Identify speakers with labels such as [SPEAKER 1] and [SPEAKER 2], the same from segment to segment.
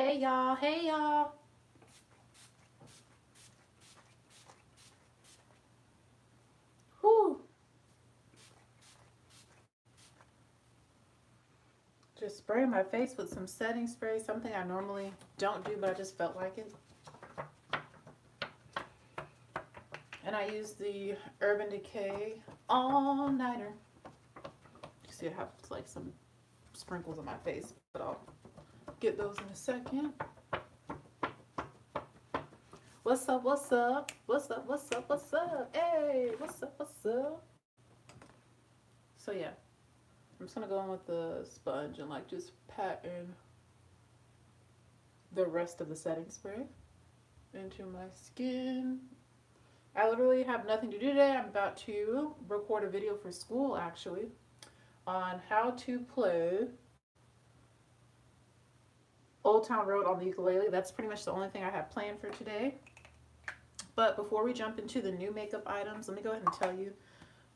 [SPEAKER 1] Hey y'all, hey y'all. Whew. Just spraying my face with some setting spray, something I normally don't do, but I just felt like it. And I use the Urban Decay All Nighter. You see, I have like some sprinkles on my face, but I'll get those in a second. What's up? What's up? What's up? What's up? What's up? Hey, what's up? What's up? So yeah, I'm just gonna go in with the sponge and like just pat in the rest of the setting spray into my skin. I literally have nothing to do today. I'm about to record a video for school actually on how to play Old Town Road on the ukulele. That's pretty much the only thing I have planned for today. But before we jump into the new makeup items, let me go ahead and tell you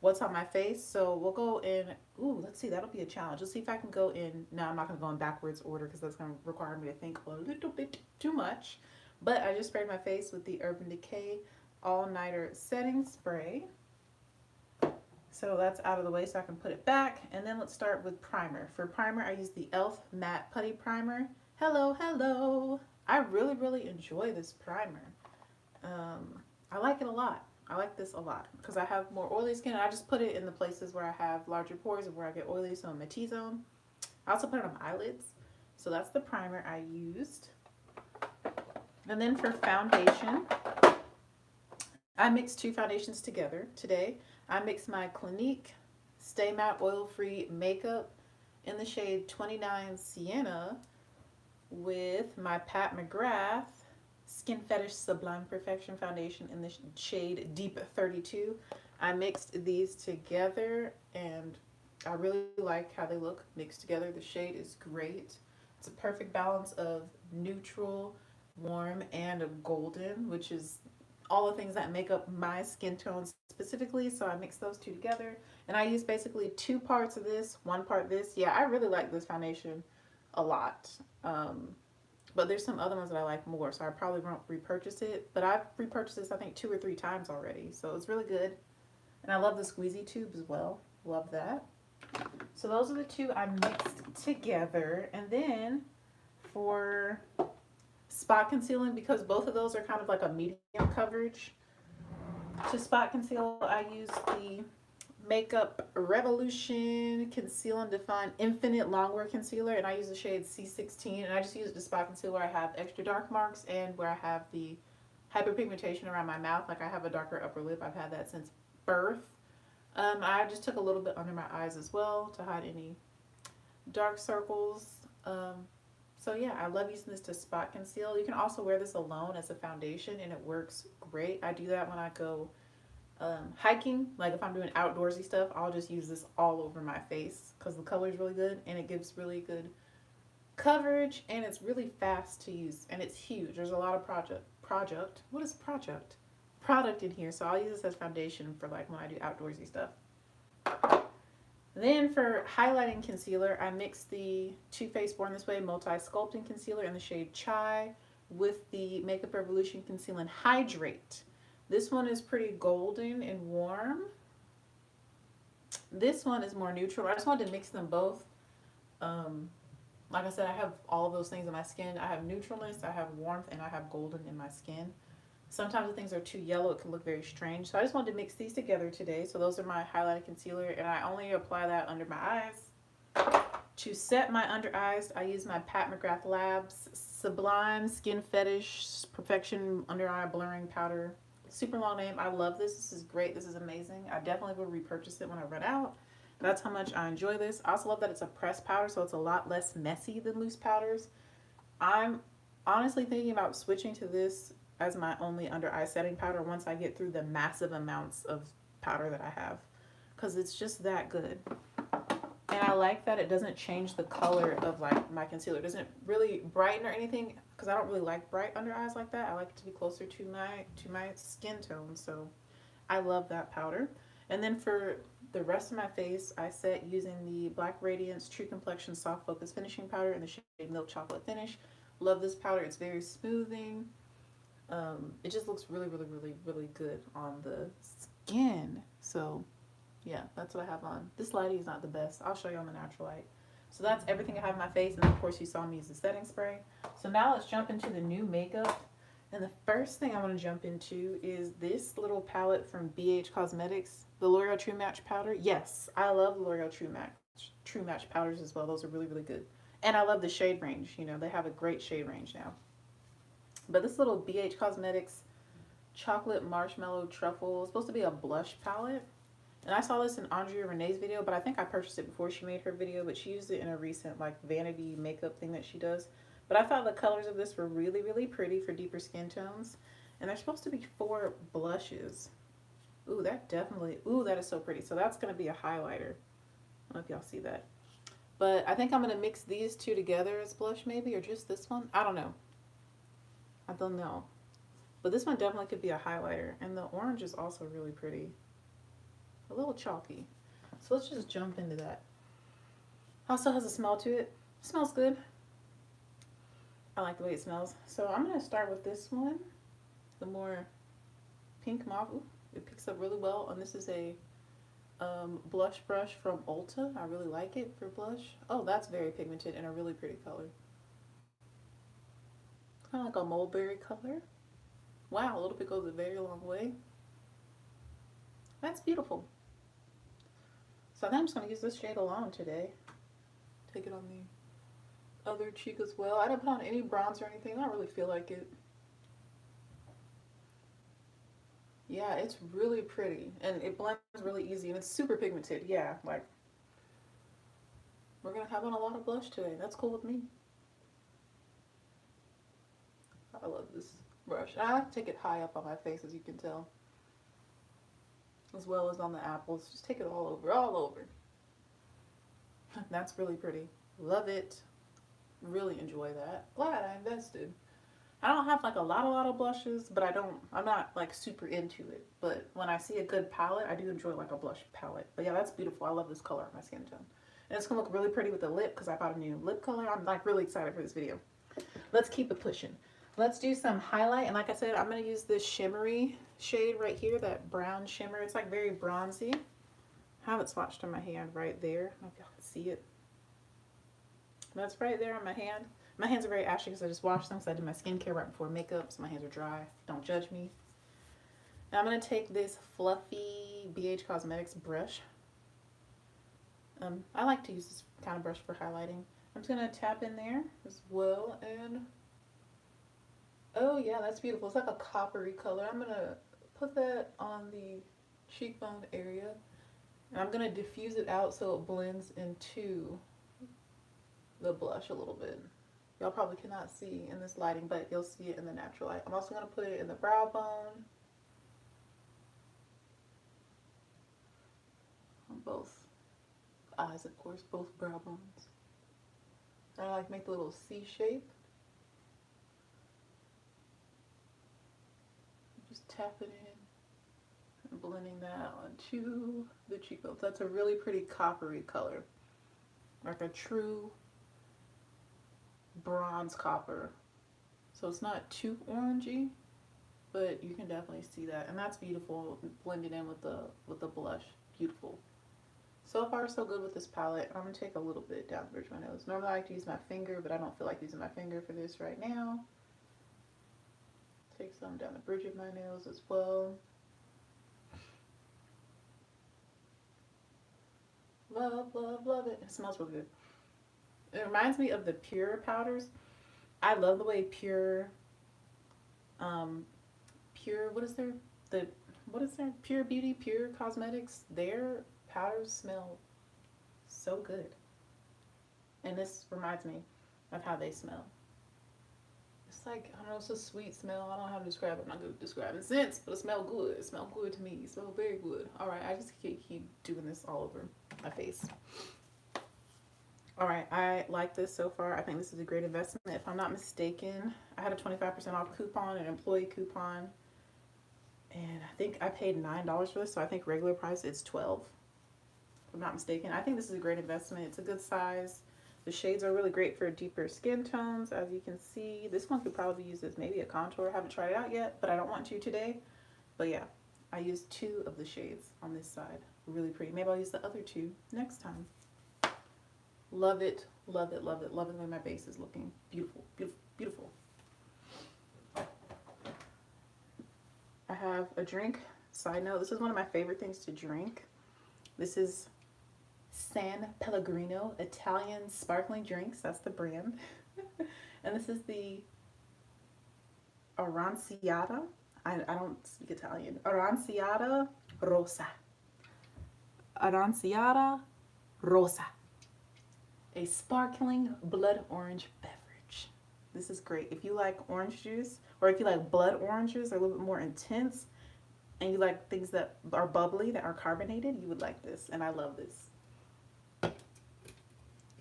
[SPEAKER 1] what's on my face. So we'll go in, ooh, let's see, that'll be a challenge. Let's see if I can go in, no, I'm not gonna go in backwards order because that's gonna require me to think a little bit too much. But I just sprayed my face with the Urban Decay All Nighter Setting Spray. So that's out of the way so I can put it back. And then let's start with primer. For primer, I use the e.l.f. Matte Putty Primer. Hello, hello. I really enjoy this primer. I like it a lot. I like this a lot because I have more oily skin. I just put it in the places where I have larger pores and where I get oily, so in my T-zone. I also put it on my eyelids. So that's the primer I used. And then for foundation, I mixed two foundations together today. I mixed my Clinique Stay Matte Oil Free Makeup in the shade 29 Sienna with my Pat McGrath Skin Fetish Sublime Perfection Foundation in the shade Deep 32. I mixed these together and I really like how they look mixed together. The shade is great. It's a perfect balance of neutral, warm, and a golden, which is all the things that make up my skin tone specifically. So I mixed those two together and I use basically 2 parts of this, 1 part this. Yeah, I really like this foundation a lot. But there's some other ones that I like more, so I probably won't repurchase it. But I've repurchased this, I think, 2 or 3 times already. So it's really good. And I love the squeezy tube as well. Love that. So those are the 2 I mixed together. And then for spot concealing, because both of those are kind of like a medium coverage, to spot conceal, I use the Makeup Revolution Conceal and Define Infinite Longwear Concealer, and I use the shade C16, and I just use it to spot conceal where I have extra dark marks and where I have the hyperpigmentation around my mouth. Like I have a darker upper lip. I've had that since birth. I just took a little bit under my eyes as well to hide any dark circles. So yeah, I love using this to spot conceal. You can also wear this alone as a foundation and it works great. I do that when I go hiking. Like if I'm doing outdoorsy stuff, I'll just use this all over my face because the color is really good and it gives really good coverage and it's really fast to use and it's huge. There's a lot of product in here, so I'll use this as foundation for like when I do outdoorsy stuff. Then for highlighting concealer, I mixed the Too Faced Born This Way Multi-Sculpting Concealer in the shade Chai with the Makeup Revolution Conceal and Hydrate. This one is pretty golden and warm. This one is more neutral. I just wanted to mix them both. Like I said, I have all of those things in my skin. I have neutralness, I have warmth, and I have golden in my skin. Sometimes if things are too yellow, it can look very strange. So I just wanted to mix these together today. So those are my highlighting concealer, and I only apply that under my eyes. To set my under eyes, I use my Pat McGrath Labs Sublime Skin Fetish Perfection Under Eye Blurring Powder. Super long name. I love this. This is great. This is amazing. I definitely will repurchase it when I run out. That's how much I enjoy this. I also love that it's a pressed powder, so it's a lot less messy than loose powders. I'm honestly thinking about switching to this as my only under eye setting powder once I get through the massive amounts of powder that I have, because it's just that good. And I like that it doesn't change the color of like my concealer. It doesn't really brighten or anything because I don't really like bright under eyes like that. I like it to be closer to my skin tone. So I love that powder. And then for the rest of my face, I set using the Black Radiance True Complexion Soft Focus Finishing Powder in the shade Milk Chocolate Finish Love this powder. It's very smoothing. It just looks really, really, really, really good on the skin. So yeah, that's what I have on. This lighting is not the best. I'll show you on the natural light. So that's everything I have on my face. And of course you saw me use the setting spray. So now let's jump into the new makeup. And the first thing I want to jump into is this little palette from BH Cosmetics, the L'Oreal True Match powder. Yes, I love L'Oreal True Match powders as well. Those are really, really good. And I love the shade range. You know, they have a great shade range now. But this little BH Cosmetics Chocolate Marshmallow Truffle is supposed to be a blush palette. And I saw this in Andrea Renee's video, but I think I purchased it before she made her video, but she used it in a recent like vanity makeup thing that she does. But I thought the colors of this were really, really pretty for deeper skin tones. And they're supposed to be 4 blushes. Ooh, that definitely, ooh, that is so pretty. So that's going to be a highlighter. I don't know if y'all see that. But I think I'm going to mix these two together as blush maybe, or just this one. I don't know. I don't know. But this one definitely could be a highlighter. And the orange is also really pretty. A little chalky. So let's just jump into that. Also has a smell to it. It smells good. I like the way it smells. So I'm going to start with this one. The more pink mauve. Ooh, it picks up really well. And this is a blush brush from Ulta. I really like it for blush. Oh, that's very pigmented and a really pretty color. Kind of like a mulberry color. Wow, a little bit goes a very long way. That's beautiful. So I think I'm just going to use this shade alone today. Take it on the other cheek as well. I didn't put on any bronzer or anything. I don't really feel like it. Yeah, it's really pretty. And it blends really easy. And it's super pigmented. Yeah, like we're going to have on a lot of blush today. That's cool with me. I love this brush. I like to take it high up on my face, as you can tell. As well as on the apples. Just take it all over, all over. That's really pretty. Love it. Really enjoy that. Glad I invested. I don't have like a lot of blushes, but I'm not like super into it. But when I see a good palette, I do enjoy like a blush palette. But yeah, that's beautiful. I love this color on my skin tone. And it's gonna look really pretty with the lip because I bought a new lip color. I'm like really excited for this video. Let's keep it pushing. Let's do some highlight. And like I said, I'm going to use this shimmery shade right here, that brown shimmer. It's like very bronzy. I have it swatched on my hand right there. I don't know if y'all can see it. That's right there on my hand. My hands are very ashy because I just washed them because I did my skincare right before makeup, so my hands are dry. Don't judge me. Now I'm going to take this fluffy BH Cosmetics brush. I like to use this kind of brush for highlighting. I'm just going to tap in there as well and... Oh yeah, that's beautiful. It's like a coppery color. I'm going to put that on the cheekbone area. And I'm going to diffuse it out so it blends into the blush a little bit. Y'all probably cannot see in this lighting, but you'll see it in the natural light. I'm also going to put it in the brow bone. On both eyes, of course, both brow bones. And I like make the little C shape. Tapping in and blending that onto the cheekbones. That's a really pretty coppery color, like a true bronze copper. So it's not too orangey, but you can definitely see that, and that's beautiful. Blended in with the blush, beautiful. So far, so good with this palette. I'm gonna take a little bit down the bridge of my nose. Normally, I like to use my finger, but I don't feel like using my finger for this right now. Take some down the bridge of my nails as well. Love, love, love it. It smells really good. It reminds me of the Pure powders. I love the way Pure, what is their Pure Beauty, Pure Cosmetics, their powders smell so good. And this reminds me of how they smell. It's like, I don't know, it's a sweet smell. I don't know how to describe it. I'm not good at describing scents, but it smells good. It smells good to me. It smells very good. All right, I just keep doing this all over my face. All right, I like this so far. I think this is a great investment. If I'm not mistaken, I had a 25% off coupon, an employee coupon, and I think I paid $9 for this, so I think regular price is $12. If I'm not mistaken. I think this is a great investment. It's a good size. The shades are really great for deeper skin tones, as you can see. This one could probably be used as maybe a contour. I haven't tried it out yet, but I don't want to today. But yeah, I used 2 of the shades on this side. Really pretty. Maybe I'll use the other 2 next time. Love it, love it, love it, love it the way my base is looking. Beautiful, beautiful, beautiful. I have a drink. Side note, this is one of my favorite things to drink. This is San Pellegrino Italian sparkling drinks. That's the brand. And this is the Aranciata. I don't speak Italian. Aranciata Rosa. Aranciata Rosa. A sparkling blood orange beverage. This is great. If you like orange juice, or if you like blood oranges, they're a little bit more intense, and you like things that are bubbly, that are carbonated, you would like this. And I love this.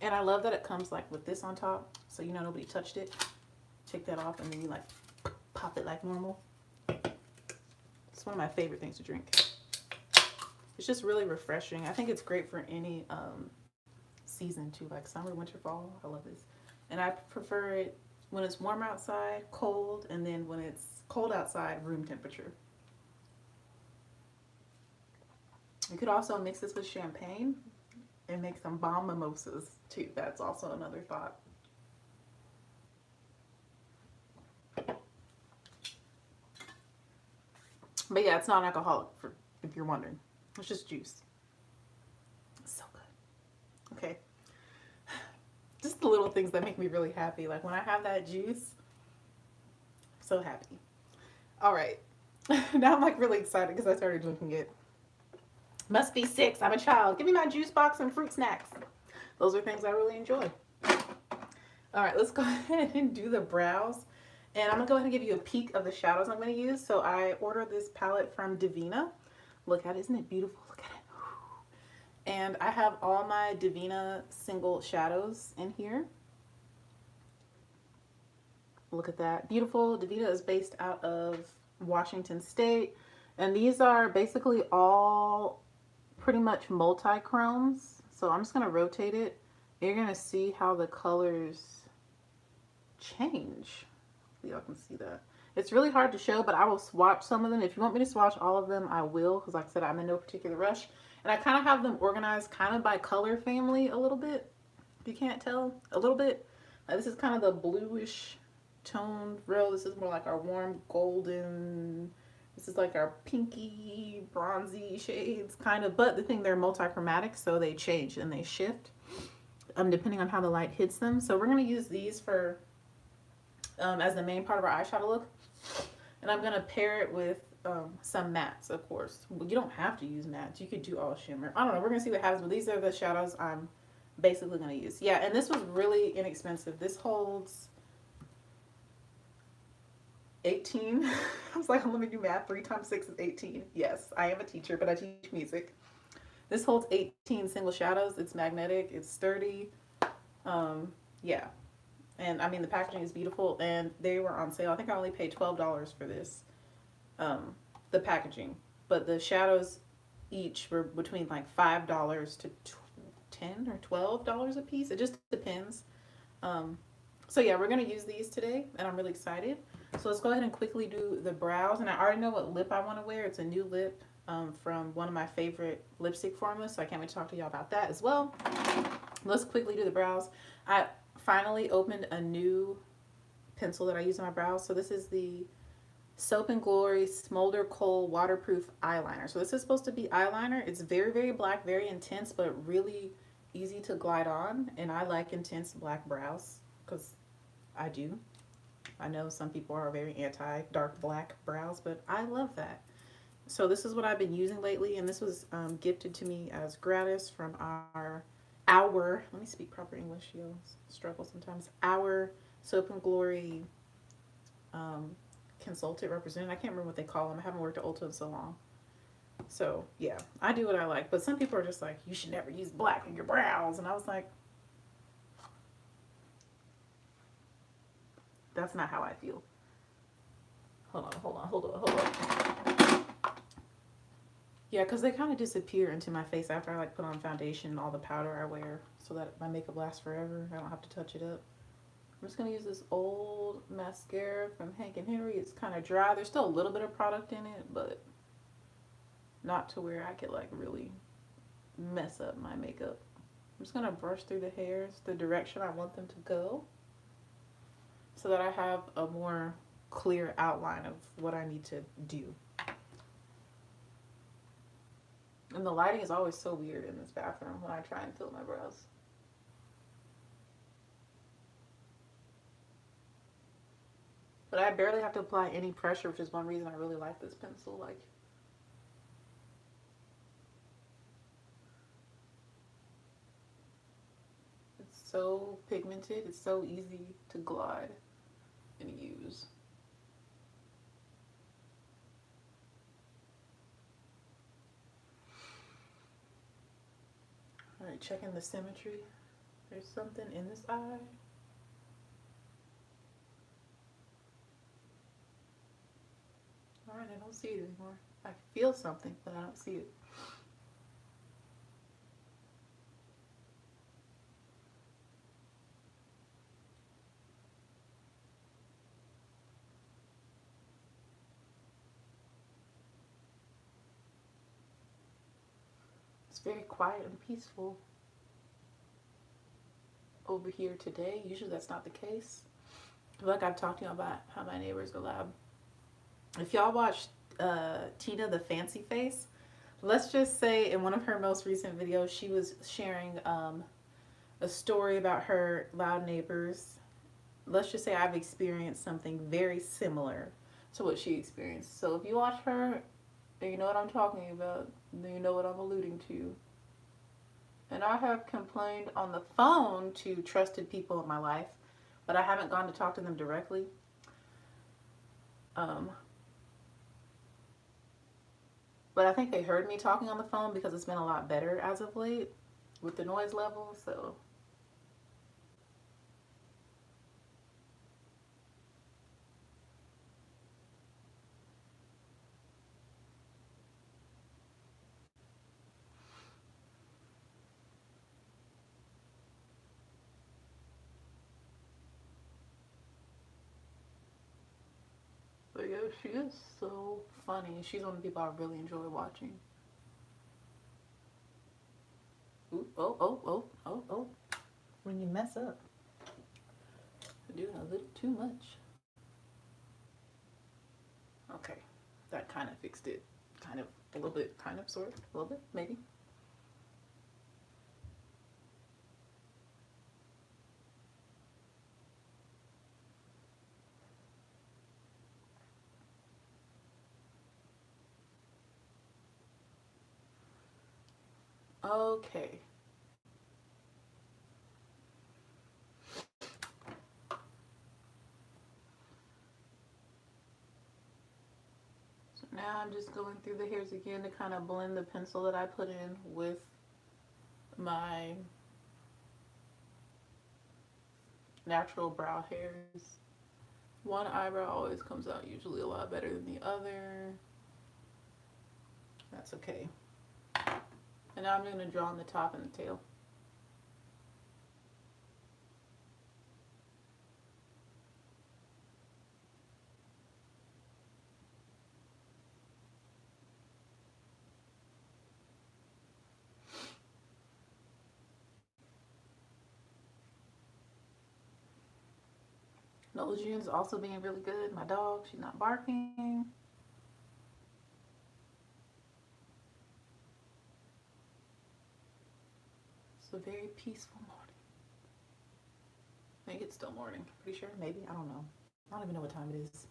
[SPEAKER 1] And I love that it comes like with this on top, so you know nobody touched it. Take that off, and then you like pop it like normal. It's one of my favorite things to drink. It's just really refreshing. I think it's great for any season too, like summer, winter, fall. I love this. And I prefer it when it's warm outside, cold, and then when it's cold outside, room temperature. You could also mix this with champagne and make some bomb mimosas too. That's also another thought. But yeah, it's not alcoholic, for if you're wondering. It's just juice. It's so good. Okay. Just the little things that make me really happy. Like when I have that juice, I'm so happy. All right. Now I'm like really excited because I started drinking it. Must be 6. I'm a child. Give me my juice box and fruit snacks. Those are things I really enjoy. All right, let's go ahead and do the brows. And I'm going to go ahead and give you a peek of the shadows I'm going to use. So I ordered this palette from Devinah. Look at it. Isn't it beautiful? Look at it. And I have all my Devinah single shadows in here. Look at that. Beautiful. Devinah is based out of Washington State. And these are basically all pretty much multi-chromes. So I'm just going to rotate it. You're going to see how the colors change. Y'all can see that. It's really hard to show, but I will swatch some of them. If you want me to swatch all of them, I will, because like I said, I'm in no particular rush. And I kind of have them organized kind of by color family a little bit. If you can't tell, a little bit. This is kind of the bluish toned row. This is more like our warm golden. This is like our pinky, bronzy shades, kind of. But the thing, they're multi-chromatic, so they change and they shift depending on how the light hits them. So we're going to use these for as the main part of our eyeshadow look. And I'm going to pair it with some mattes, of course. Well, you don't have to use mattes. You could do all shimmer. I don't know. We're going to see what happens. But these are the shadows I'm basically going to use. Yeah, and this was really inexpensive. This holds 18. I was like, let me do math. 3 times 6 is 18. Yes, I am a teacher, but I teach music. This holds 18 single shadows. It's magnetic. It's sturdy. Yeah. And I mean, the packaging is beautiful, and they were on sale. I think I only paid $12 for this, the packaging. But the shadows each were between like $5 to $10 or $12 a piece. It just depends. So yeah, we're going to use these today, and I'm really excited. So let's go ahead and quickly do the brows. And I already know what lip I want to wear. It's a new lip from one of my favorite lipstick formulas. So I can't wait to talk to y'all about that as well. Let's quickly do the brows. I finally opened a new pencil that I use on my brows. So this is the Soap and Glory Smolder Kohl Waterproof Eyeliner. So this is supposed to be eyeliner. It's very, very black, very intense, but really easy to glide on. And I like intense black brows because I do. I know some people are very anti dark black brows, but I love that. So this is what I've been using lately, and this was gifted to me as gratis from our let me speak proper English, you'll struggle sometimes, our Soap and Glory consultant representative. I can't remember what they call them. I haven't worked at Ulta in so long. So yeah, I do what I like, but some people are just like, you should never use black on your brows, and I was like, that's not how I feel. Hold on. Yeah, because they kind of disappear into my face after I like put on foundation and all the powder I wear so that my makeup lasts forever. I don't have to touch it up. I'm just going to use this old mascara from Hank and Henry. It's kind of dry. There's still a little bit of product in it, but not to where I could like really mess up my makeup. I'm just going to brush through the hairs the direction I want them to go so that I have a more clear outline of what I need to do. And the lighting is always so weird in this bathroom when I try and fill my brows. But I barely have to apply any pressure, which is one reason I really like this pencil. Like, it's so pigmented, it's so easy to glide and use. All right, checking the symmetry. There's something in this eye. All right, I don't see it anymore. I feel something, but I don't see it. It's very quiet and peaceful over here today. Usually that's not the case. Like I've talked to you about how my neighbors are loud. If y'all watched Tina the Fancy Face, let's just say in one of her most recent videos, she was sharing a story about her loud neighbors. Let's just say I've experienced something very similar to what she experienced. So if you watch her, then you know what I'm talking about. Then you know what I'm alluding to. And I have complained on the phone to trusted people in my life, but I haven't gone to talk to them directly. But I think they heard me talking on the phone because it's been a lot better as of late with the noise level, so. But yeah, she is so funny. She's one of the people I really enjoy watching. Ooh, oh, oh, oh, oh, oh. When you mess up, you're doing a little too much. Okay, that kind of fixed it. Kind of, a little bit, kind of, sort of, a little bit, maybe. Okay. So now I'm just going through the hairs again to kind of blend the pencil that I put in with my natural brow hairs. One eyebrow always comes out usually a lot better than the other. That's okay. And now I'm going to draw on the top and the tail. Nola June's also being really good. My dog, she's not barking. It's a very peaceful morning. I think it's still morning. Pretty sure, maybe, I don't know. I don't even know what time it is.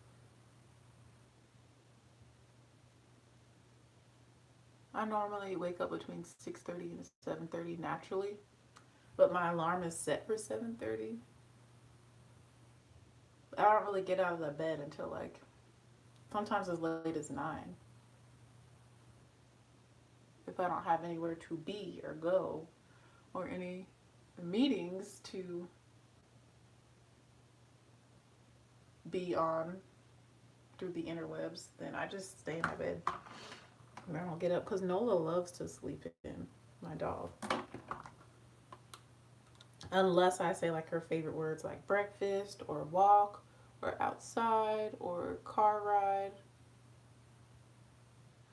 [SPEAKER 1] I normally wake up between 6:30 and 7:30 naturally, but my alarm is set for 7:30. I don't really get out of the bed until like sometimes as late as 9. If I don't have anywhere to be or go or any meetings to be on through the interwebs, then I just stay in my bed. And I don't get up because Nola loves to sleep in, my dog. Unless I say like her favorite words like breakfast or walk or outside or car ride.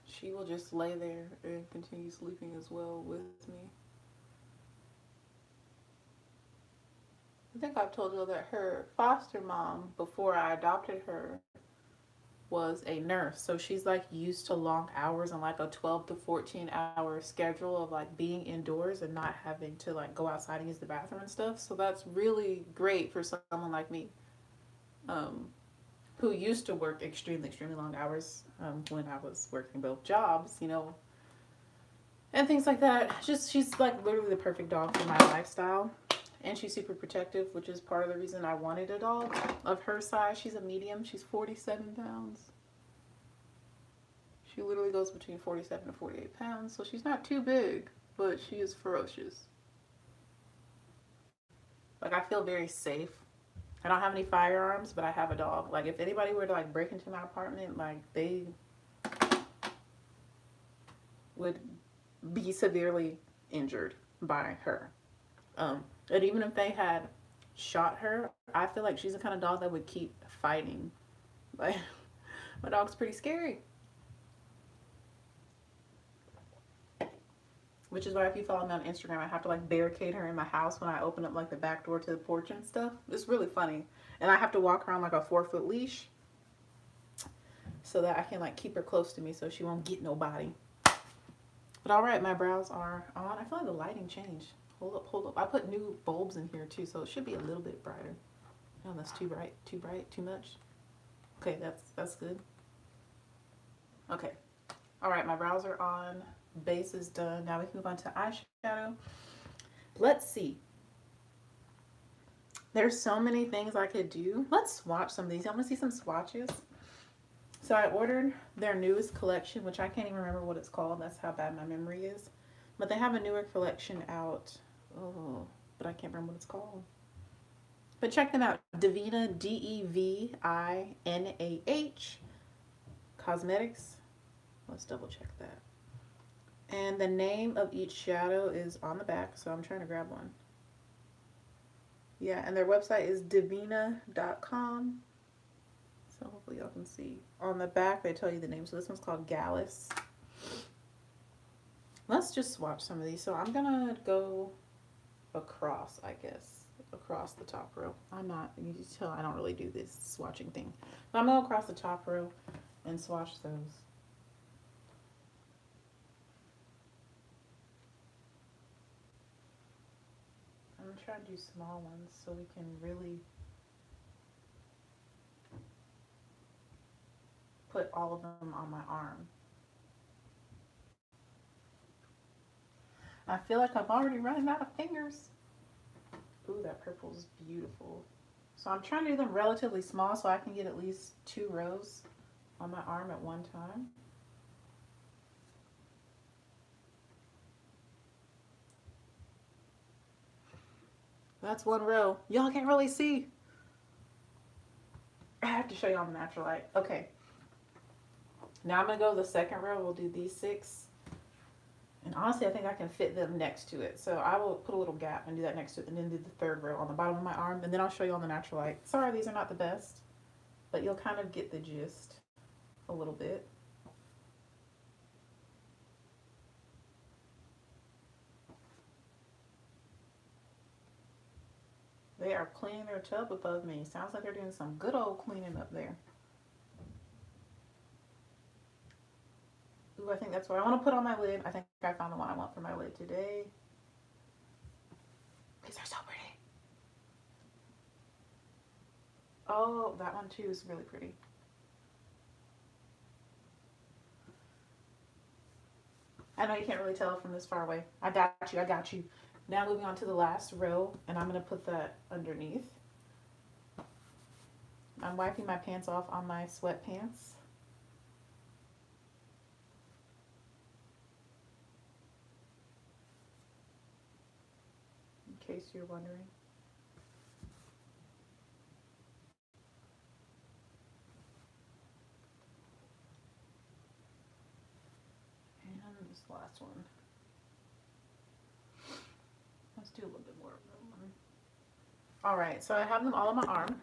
[SPEAKER 1] She will just lay there and continue sleeping as well with me. I think I've told you that her foster mom, before I adopted her, was a nurse. So she's like used to long hours and like a 12 to 14-hour schedule of like being indoors and not having to like go outside and use the bathroom and stuff. So that's really great for someone like me, um, who used to work extremely long hours, when I was working both jobs, and things like that. Just she's like literally the perfect dog for my lifestyle. And she's super protective, which is part of the reason I wanted a dog of her size. She's a medium. She's 47 pounds. She literally goes between 47 to 48 pounds. So she's not too big, but she is ferocious. Like, I feel very safe. I don't have any firearms, but I have a dog. Like, if anybody were to like break into my apartment, like they would be severely injured by her. And even if they had shot her, I feel like she's the kind of dog that would keep fighting. Like, my dog's pretty scary. Which is why if you follow me on Instagram, I have to like barricade her in my house when I open up like the back door to the porch and stuff. It's really funny. And I have to walk around like a 4-foot leash so that I can like keep her close to me so she won't get nobody. But all right, my brows are on. I feel like the lighting changed. Hold up. I put new bulbs in here too, so it should be a little bit brighter. Oh, that's too bright, too much. Okay, that's good. Okay. All right, my brows are on. Base is done. Now we can move on to eyeshadow. Let's see. There's so many things I could do. Let's swatch some of these. I want to see some swatches. So I ordered their newest collection, which I can't even remember what it's called. That's how bad my memory is. But they have a newer collection out. Oh, but I can't remember what it's called. But check them out. Devinah, Devinah Cosmetics. Let's double check that. And the name of each shadow is on the back, so I'm trying to grab one. Yeah, and their website is devinah.com. So hopefully y'all can see. On the back, they tell you the name. So this one's called Gallus. Let's just swatch some of these. So I'm gonna go across, I guess, across the top row. I'm not, you can tell I don't really do this swatching thing. But I'm gonna go across the top row and swatch those. I'm gonna try to do small ones so we can really put all of them on my arm. I feel like I'm already running out of fingers. Ooh, that purple is beautiful. So I'm trying to do them relatively small so I can get at least 2 rows on my arm at one time. That's 1 row. Y'all can't really see. I have to show y'all the natural light. Okay. Now I'm going to go to the second row. We'll do these 6. And honestly, I think I can fit them next to it. So I will put a little gap and do that next to it, and then do the third row on the bottom of my arm. And then I'll show you on the natural light. Sorry, these are not the best, but you'll kind of get the gist a little bit. They are cleaning their tub above me. Sounds like they're doing some good old cleaning up there. Ooh, I think that's what I want to put on my lid. I think I found the one I want for my lid today. These are so pretty. Oh, that one too is really pretty. I know you can't really tell from this far away. I got you. Now moving on to the last row, and I'm going to put that underneath. I'm wiping my pants off on my sweatpants. In case you're wondering. this last one. Let's do a little bit more of them. All right, so I have them all on my arm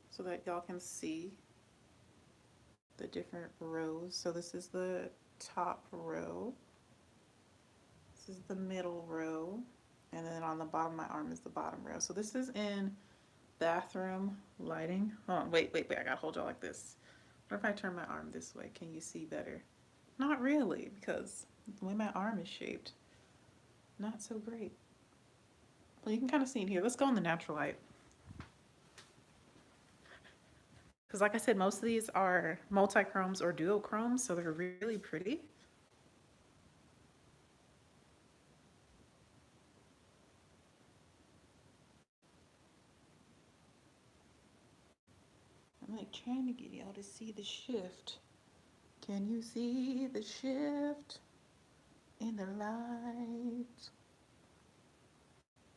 [SPEAKER 1] so that y'all can see the different rows. So this is the top row. This is the middle row. And then on the bottom of my arm is the bottom row. So this is in bathroom lighting. Hold on, wait, I gotta hold y'all like this. What if I turn my arm this way? Can you see better? Not really, because the way my arm is shaped, not so great. Well, you can kind of see in here. Let's go in the natural light. Because like I said, most of these are multi-chromes or duochromes, so they're really pretty. I'm like trying to get y'all to see the shift. Can you see the shift in the light?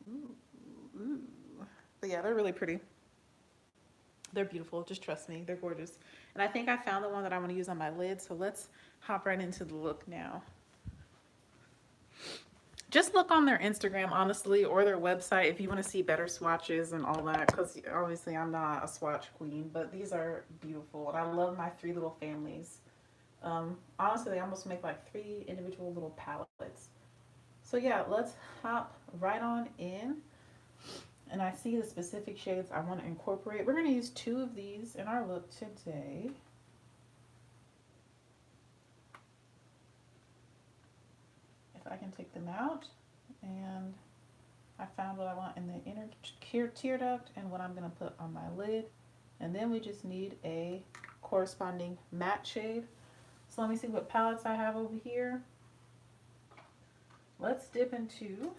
[SPEAKER 1] Ooh, ooh. But yeah, they're really pretty. They're beautiful. Just trust me. They're gorgeous. And I think I found the one that I want to use on my lid. So let's hop right into the look now. Just look on their Instagram, honestly, or their website if you want to see better swatches and all that. Because obviously I'm not a swatch queen, but these are beautiful. And I love my 3 little families. Honestly, they almost make like 3 individual little palettes. So yeah, let's hop right on in. And I see the specific shades I want to incorporate. We're going to use 2 of these in our look today. If I can take them out. And I found what I want in the inner tear duct and what I'm going to put on my lid. And then we just need a corresponding matte shade. So let me see what palettes I have over here. Let's dip into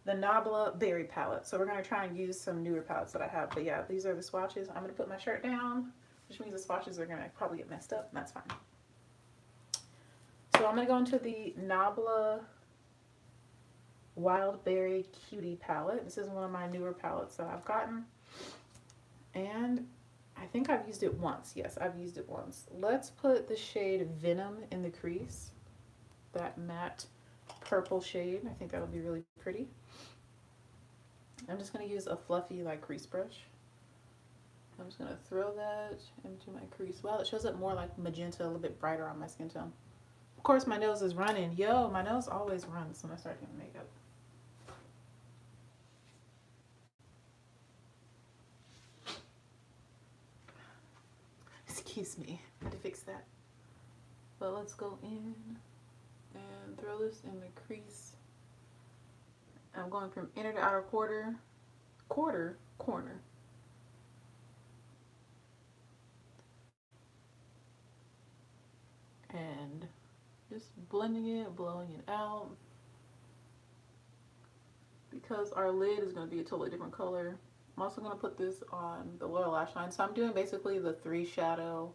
[SPEAKER 1] the Nabla Berry palette. So we're going to try and use some newer palettes that I have. But yeah, these are the swatches. I'm going to put my shirt down, which means the swatches are going to probably get messed up, and that's fine. So I'm going to go into the Nabla Wild Berry Cutie palette. This is one of my newer palettes that I've gotten. And I think I've used it once. Yes, I've used it once. Let's put the shade Venom in the crease. That matte purple shade. I think that'll be really pretty. I'm just going to use a fluffy like crease brush. I'm just going to throw that into my crease. Well, it shows up more like magenta, a little bit brighter on my skin tone. Of course, my nose is running. Yo, my nose always runs when I start doing makeup. Excuse me, I had to fix that. But let's go in and throw this in the crease. I'm going from inner to outer corner. And just blending it, blowing it out. Because our lid is going to be a totally different color, I'm also going to put this on the lower lash line. So I'm doing basically the 3 shadow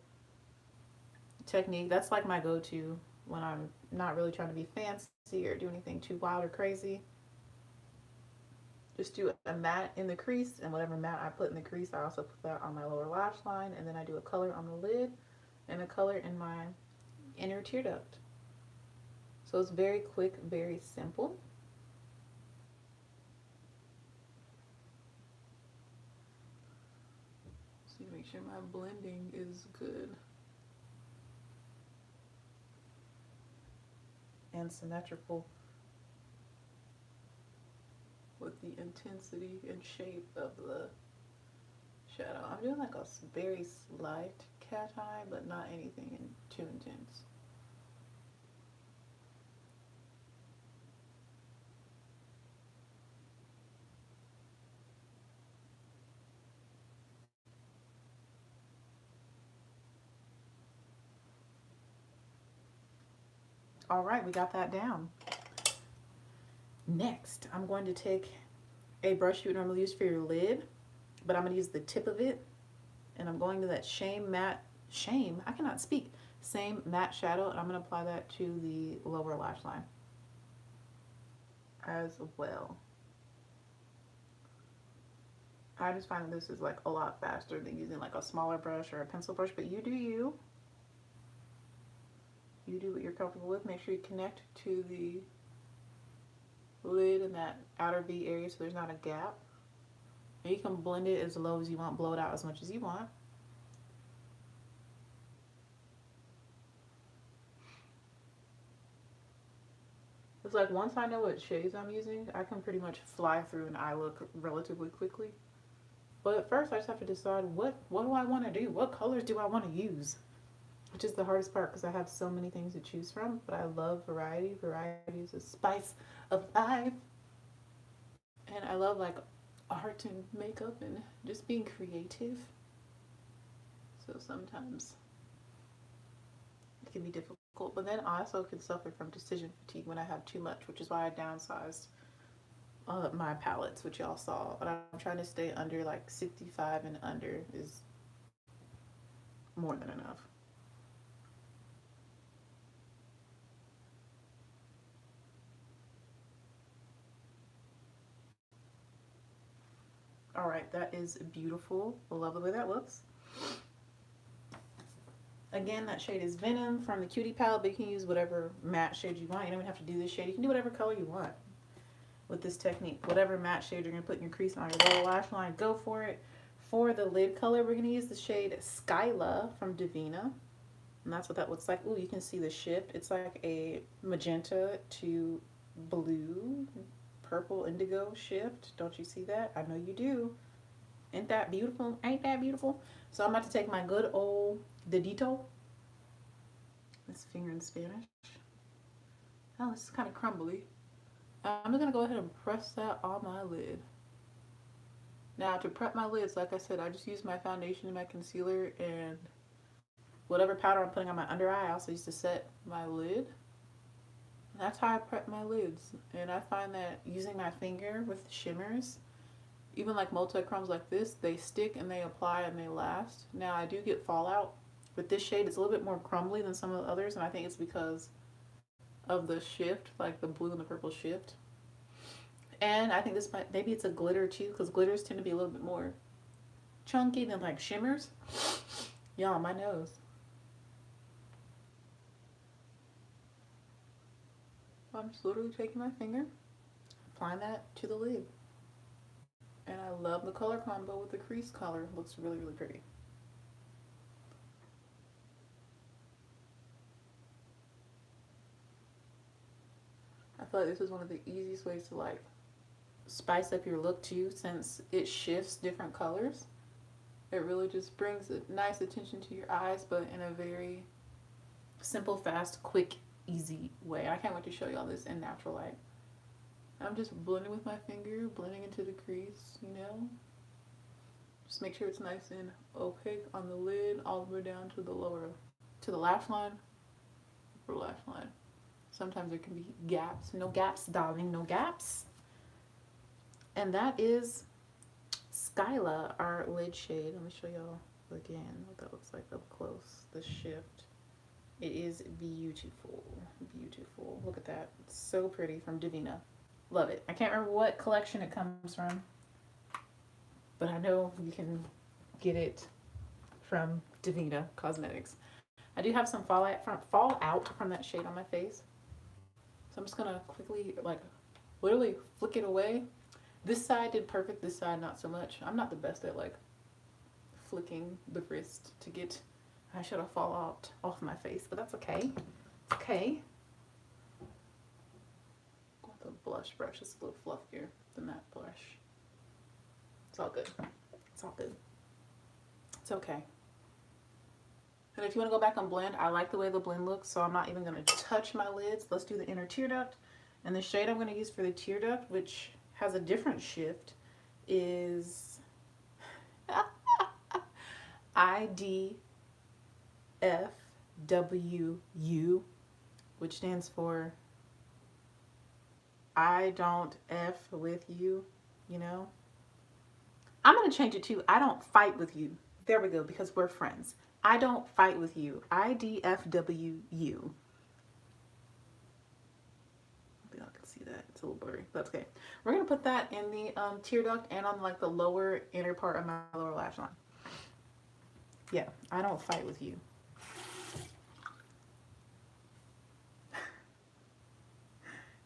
[SPEAKER 1] technique. That's like my go-to when I'm not really trying to be fancy or do anything too wild or crazy. Just do a matte in the crease, and whatever matte I put in the crease, I also put that on my lower lash line, and then I do a color on the lid and a color in my inner tear duct. So it's very quick, very simple. So make sure my blending is good and symmetrical with the intensity and shape of the shadow. I'm doing like a very slight cat eye, but not anything too intense. All right, we got that down. Next, I'm going to take a brush you would normally use for your lid, but I'm going to use the tip of it, and I'm going to that same matte shadow, and I'm going to apply that to the lower lash line as well. I just find that this is like a lot faster than using like a smaller brush or a pencil brush, but you do you. You do what you're comfortable with. Make sure you connect to the lid in that outer V area so there's not a gap. And you can blend it as low as you want, blow it out as much as you want. It's like once I know what shades I'm using, I can pretty much fly through an eye look relatively quickly. But at first I just have to decide what do I want to do? What colors do I want to use? Which is the hardest part because I have so many things to choose from, but I love variety. Variety is the spice of life. And I love like art and makeup and just being creative. So sometimes it can be difficult, but then I also can suffer from decision fatigue when I have too much, which is why I downsized my palettes, which y'all saw. But I'm trying to stay under like 65 and under is more than enough. All right, that is beautiful. I love the way that looks. Again, that shade is Venom from the Cutie palette, but you can use whatever matte shade you want. You don't even have to do this shade. You can do whatever color you want with this technique. Whatever matte shade you're going to put in your crease on your lower lash line, go for it. For the lid color, we're going to use the shade Skyla from Devinah. And that's what that looks like. Ooh, you can see the shift. It's like a magenta to blue, purple, indigo shift. Don't you see that? I know you do. Ain't that beautiful? Ain't that beautiful? So I'm about to take my good old dedito. This finger in Spanish. Oh, this is kind of crumbly. I'm just going to go ahead and press that on my lid. Now to prep my lids, like I said, I just use my foundation and my concealer and whatever powder I'm putting on my under eye. I also used to set my lid. And that's how I prep my lids. And I find that using my finger with the shimmers, even like multi-chromes like this, they stick and they apply and they last. Now I do get fallout, but this shade is a little bit more crumbly than some of the others, and I think it's because of the shift, like the blue and the purple shift. And I think this might, maybe it's a glitter too, because glitters tend to be a little bit more chunky than like shimmers. Y'all, my nose. I'm just literally taking my finger, applying that to the lid. And I love the color combo with the crease color. It looks really, really pretty. I feel like this is one of the easiest ways to like spice up your look too, since it shifts different colors. It really just brings a nice attention to your eyes, but in a very simple, fast, quick, easy way. I can't wait to show y'all this in natural light. I'm just blending with my finger, blending into the crease, you know. Just make sure it's nice and opaque on the lid, all the way down to the lower, to the lash line, upper lash line. Sometimes there can be gaps. No gaps, darling, no gaps. And that is Skyla, our lid shade. Let me show y'all again what that looks like up close, the shift. It is beautiful, beautiful. Look at that, it's so pretty, from Devinah. Love it. I can't remember what collection it comes from, but I know you can get it from Devinah Cosmetics. I do have some fallout from that shade on my face. So I'm just gonna quickly, like, literally flick it away. This side did perfect, this side not so much. I'm not the best at like flicking the wrist to get eyeshadow fallout off my face, but that's okay. It's okay. The blush brush is a little fluffier than that blush. It's all good. It's all good. It's okay. And if you want to go back and blend, I like the way the blend looks, so I'm not even going to touch my lids. Let's do the inner tear duct. And the shade I'm going to use for the tear duct, which has a different shift, is IDFWU, which stands for I don't F with you, you know? I'm going to change it to I don't fight with you. There we go, because we're friends. I don't fight with you. IDFWU. I think I can see that. It's a little blurry. That's okay. We're going to put that in the tear duct and on like the lower inner part of my lower lash line. Yeah, I don't fight with you.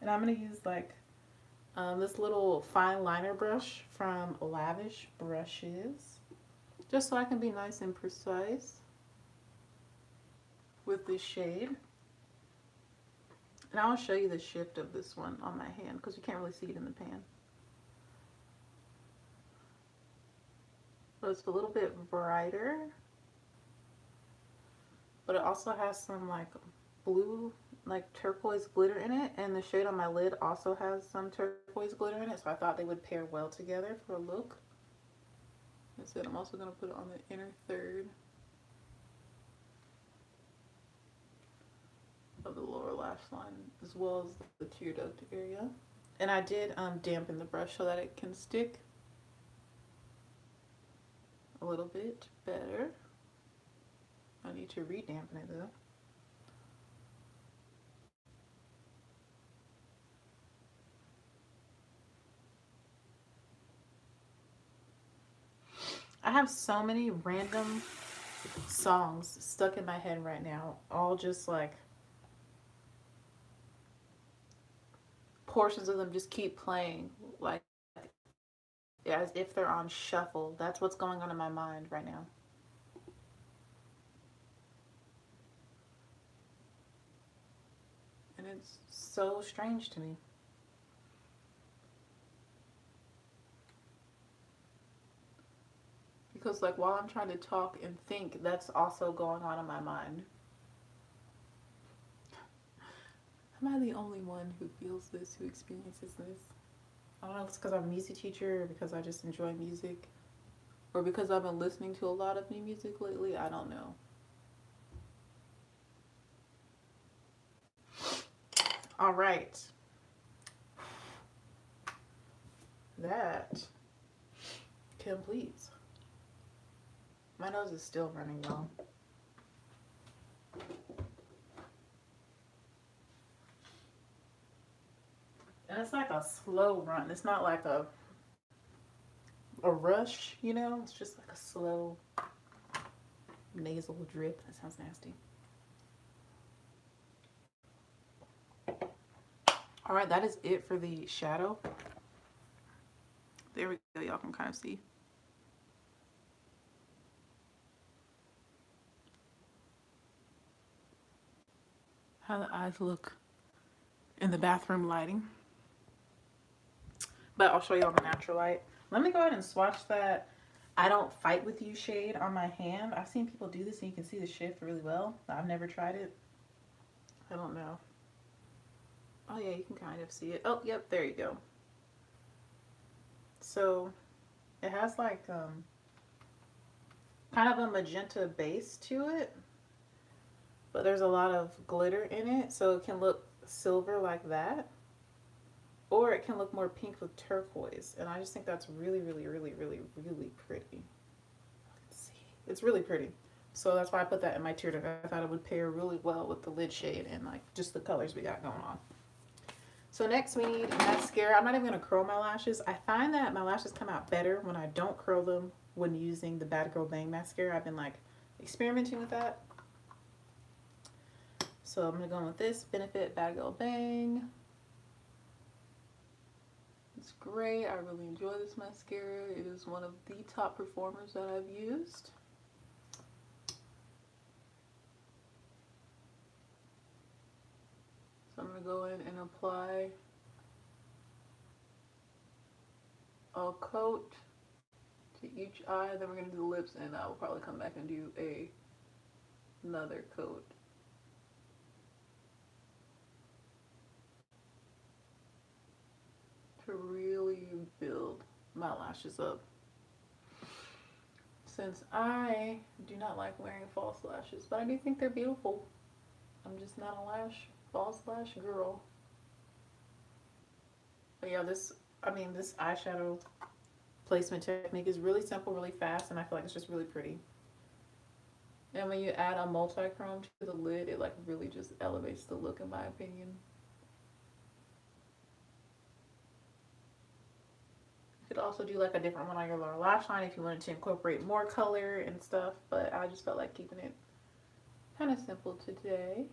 [SPEAKER 1] And I'm going to use like this little fine liner brush from Lavish Brushes, just so I can be nice and precise with this shade. And I'll show you the shift of this one on my hand because you can't really see it in the pan. So it's a little bit brighter, but it also has some like blue, like turquoise glitter in it, and the shade on my lid also has some turquoise glitter in it, so I thought they would pair well together for a look. I said I'm also going to put it on the inner third of the lower lash line as well as the tear duct area. And I did dampen the brush so that it can stick a little bit better. I need to re-dampen it though. I have so many random songs stuck in my head right now, all just like portions of them just keep playing like as if they're on shuffle. That's what's going on in my mind right now. And it's so strange to me. Because like while I'm trying to talk and think, that's also going on in my mind. Am I the only one who feels this, who experiences this? I don't know if it's because I'm a music teacher or because I just enjoy music or because I've been listening to a lot of new music lately. I don't know. All right. That completes. My nose is still running, y'all. And it's like a slow run. It's not like a rush, you know? It's just like a slow nasal drip. That sounds nasty. All right, that is it for the shadow. There we go. Y'all can kind of see. How the eyes look in the bathroom lighting. But I'll show you on the natural light. Let me go ahead and swatch that I Don't Fight With You shade on my hand. I've seen people do this and you can see the shift really well. I've never tried it. I don't know. Oh yeah, you can kind of see it. Oh, yep, there you go. So it has like kind of a magenta base to it, but there's a lot of glitter in it, so it can look silver like that, or it can look more pink with turquoise, and I just think that's really, really, really, really, really pretty. Let's see. It's really pretty. So that's why I put that in my tear duct. I thought it would pair really well with the lid shade and like just the colors we got going on. So next we need mascara. I'm not even going to curl my lashes. I find that my lashes come out better when I don't curl them when using the Bad Girl Bang mascara. I've been like experimenting with that. So I'm going to go in with this Benefit Bad Girl Bang. It's great. I really enjoy this mascara. It is one of the top performers that I've used. So I'm going to go in and apply a coat to each eye. Then we're going to do the lips, and I will probably come back and do another coat. To really build my lashes up. Since I do not like wearing false lashes, but I do think they're beautiful. I'm just not a false lash girl. But yeah, this eyeshadow placement technique is really simple, really fast, and I feel like it's just really pretty. And when you add a multi-chrome to the lid, it like really just elevates the look in my opinion. You could also do like a different one on your lower lash line if you wanted to incorporate more color and stuff, but I just felt like keeping it kind of simple today.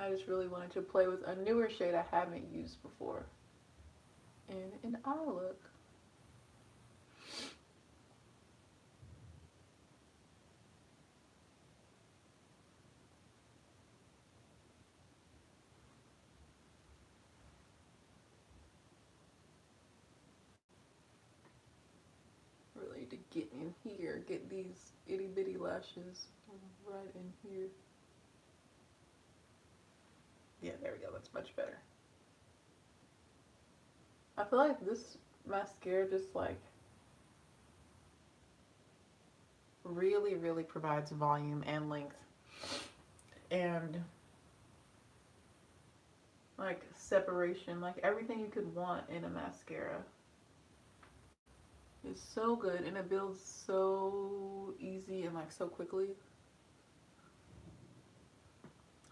[SPEAKER 1] I just really wanted to play with a newer shade I haven't used before in an eye look. Really need to get in here, get these itty bitty lashes right in here. Yeah, there we go, that's much better. I feel like this mascara just like really, really provides volume and length and like separation, like everything you could want in a mascara. It's so good and it builds so easy and like so quickly.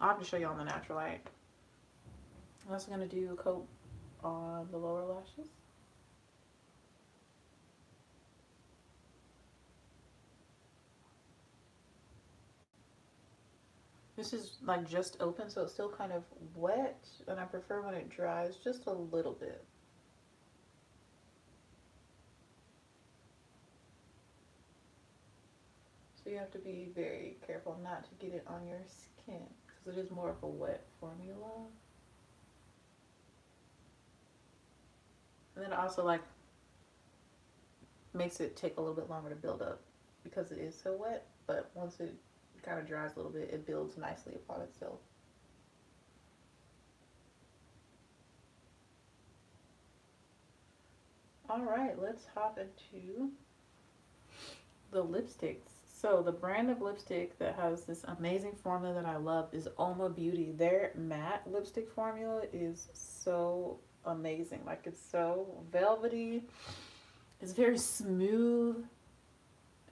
[SPEAKER 1] I'll have to show you on the natural light. I'm also going to do a coat on the lower lashes. This is like just open, so it's still kind of wet, and I prefer when it dries just a little bit. So you have to be very careful not to get it on your skin because it is more of a wet formula. And then it also like makes it take a little bit longer to build up because it is so wet, but once it kind of dries a little bit, it builds nicely upon itself. All right, let's hop into the lipsticks. So the brand of lipstick that has this amazing formula that I love is Oma Beauty. Their matte lipstick formula is so amazing. Like it's so velvety, it's very smooth,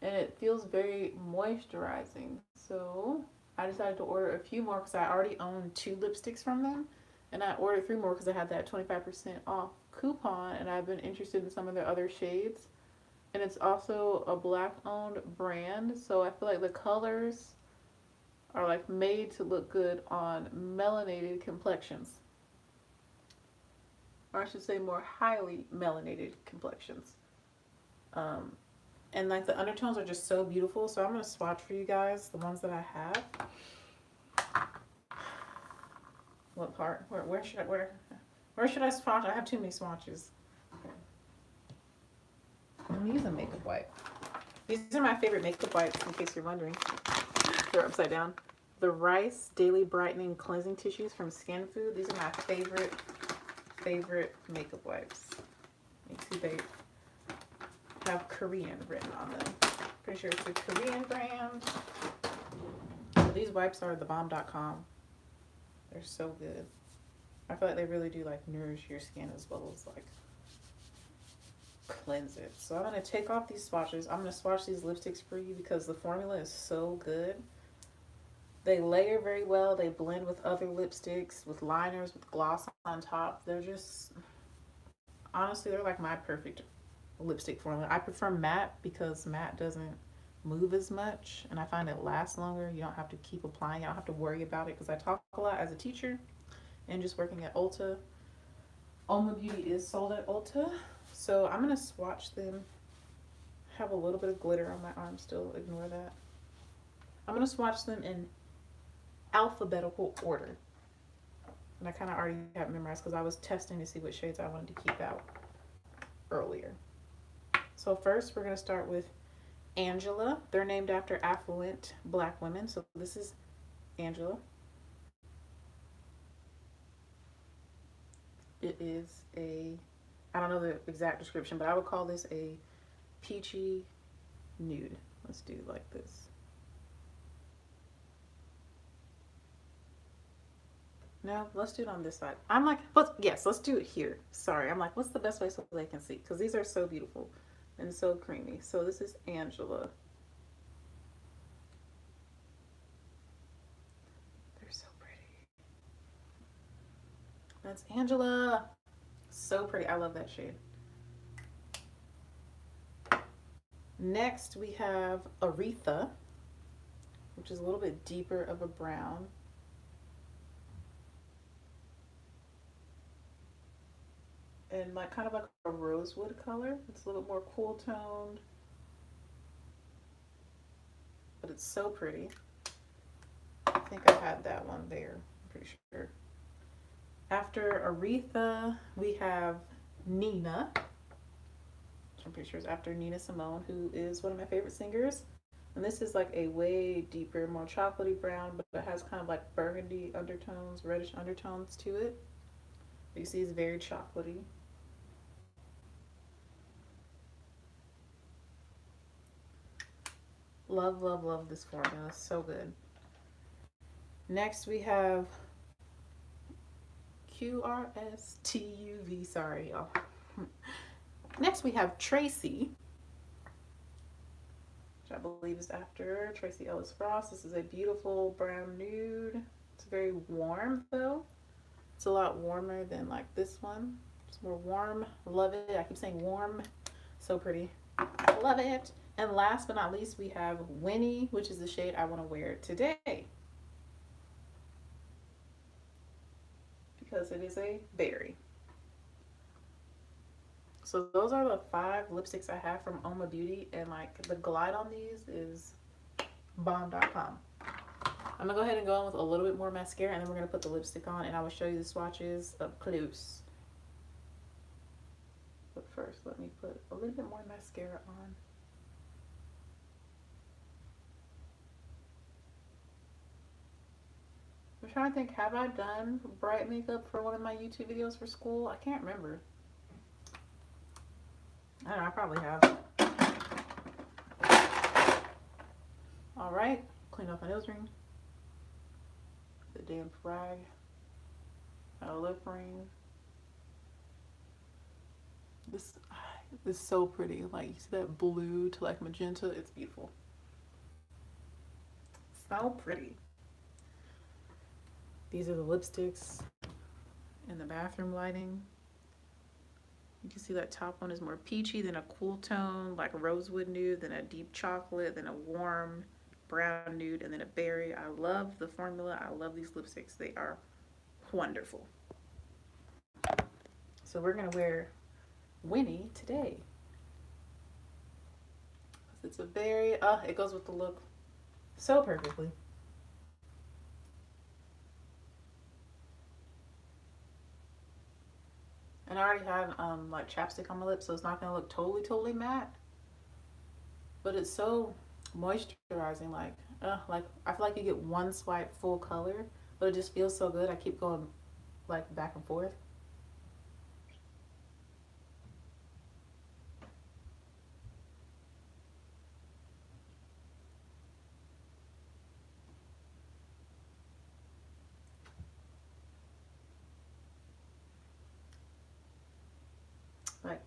[SPEAKER 1] and it feels very moisturizing. So I decided to order a few more because I already own 2 lipsticks from them, and I ordered 3 more because I had that 25% off coupon, and I've been interested in some of their other shades. And it's also a black owned brand, so I feel like the colors are like made to look good on melanated complexions, or I should say more highly melanated complexions. um, and like the undertones are just so beautiful, so I'm going to swatch for you guys the ones that I have. What part? Where should I swatch? I have too many swatches. I'm gonna use a makeup wipe. These are my favorite makeup wipes, in case you're wondering. They're upside down. The Rice Daily Brightening Cleansing Tissues from Skin Food. These are my favorite makeup wipes. You see they have Korean written on them. Pretty sure it's a Korean brand. So these wipes are thebomb.com. They're so good. I feel like they really do like nourish your skin as well as like cleanse it. So I'm going to take off these swatches. I'm going to swatch these lipsticks for you because the formula is so good. They layer very well. They blend with other lipsticks, with liners, with gloss on top. They're just, honestly, they're like my perfect lipstick formula. I prefer matte because matte doesn't move as much and I find it lasts longer. You don't have to keep applying. I don't have to worry about it because I talk a lot as a teacher and just working at Ulta. Oma Beauty is sold at Ulta. So I'm going to swatch them. I have a little bit of glitter on my arm still. Ignore that. I'm going to swatch them in alphabetical order. And I kind of already have memorized because I was testing to see what shades I wanted to keep out earlier. So first we're going to start with Angela. They're named after affluent black women. So this is Angela. It is a, I don't know the exact description, but I would call this a peachy nude. Let's do like this. No, let's do it on this side. I'm like, yes, let's do it here. Sorry, I'm like, what's the best way so they can see? Because these are so beautiful and so creamy. So this is Angela. They're so pretty. That's Angela. So pretty. I love that shade. Next, we have Aretha, which is a little bit deeper of a brown. and like kind of like a rosewood color. It's a little more cool toned, but it's so pretty. I think I had that one there. I'm pretty sure. After Aretha, we have Nina. I'm pretty sure it's after Nina Simone, who is one of my favorite singers. And this is like a way deeper, more chocolatey brown, but it has kind of like burgundy undertones, reddish undertones to it. You see, it's very chocolatey. Love, love, love this formula. So good. Next, we have QRSTUV. Sorry, y'all. Next, we have Tracy, which I believe is after Tracy Ellis Ross. This is a beautiful brown nude. It's very warm, though. It's a lot warmer than like this one. It's more warm. Love it. I keep saying warm. So pretty. Love it. And last but not least, we have Winnie, which is the shade I want to wear today because it is a berry. So those are the 5 lipsticks I have from Oma Beauty, and like the glide on these is bomb.com. I'm gonna go ahead and go in with a little bit more mascara, and then we're gonna put the lipstick on, and I will show you the swatches up close. But first, let me put a little bit more mascara on. I'm trying to think, have I done bright makeup for one of my YouTube videos for school? I can't remember. I don't know, I probably have. All right, clean off my nose ring. The damp rag. A lip ring. This is so pretty. Like, you see that blue to like magenta? It's beautiful. So pretty. These are the lipsticks in the bathroom lighting. You can see that top one is more peachy, then a cool tone, like a rosewood nude, then a deep chocolate, then a warm brown nude, and then a berry. I love the formula. I love these lipsticks. They are wonderful. So we're going to wear Winnie today. It's a berry. It goes with the look so perfectly. And I already had like chapstick on my lips, so it's not gonna look totally matte. But it's so moisturizing. Like I feel like you get one swipe full color, but it just feels so good. I keep going like back and forth. Like,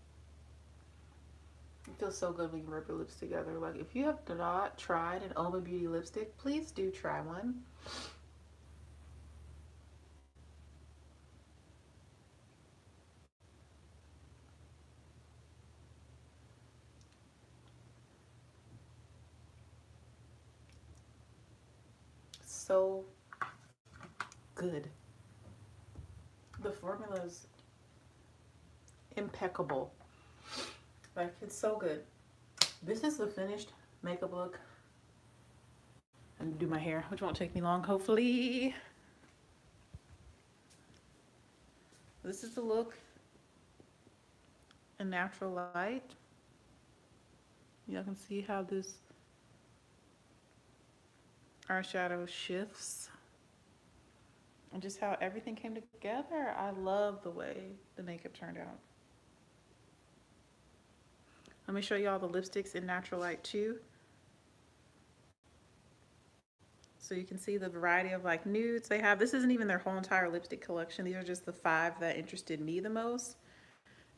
[SPEAKER 1] it feels so good when you rub your lips together. Like, if you have not tried an Oma Beauty lipstick, please do try one. So good. The formula is impeccable. Like, it's so good. This is the finished makeup look. I'm gonna do my hair, which won't take me long, hopefully. This is the look in natural light. Y'all can see how this eyeshadow shifts and just how everything came together. I love the way the makeup turned out. Let me show y'all the lipsticks in natural light too. So you can see the variety of like nudes they have. This isn't even their whole entire lipstick collection. These are just the 5 that interested me the most.